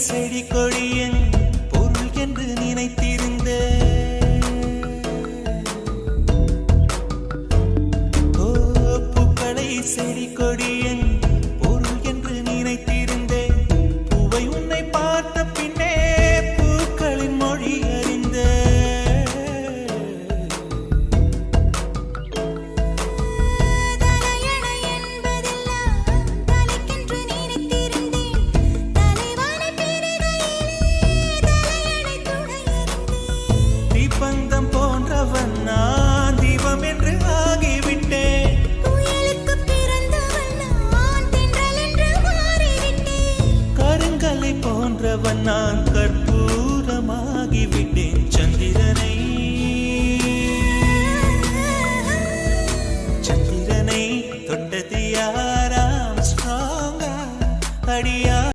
செடி கொடியன் பொருள் என்று நினைத்திருந்த பூக்களை செடி கொடியன் பொருள் என்று நினைத்திருந்தேன். பூவை உன்னை பார்த்த பின்னே பூக்களின் மொழி அறிந்த பந்தம் போன்றவன் நான் தீபம் என்று ஆகிவிட்டேன். கருங்கலை போன்றவன் நான் கற்பூரமாகிவிட்டேன். சந்திரனை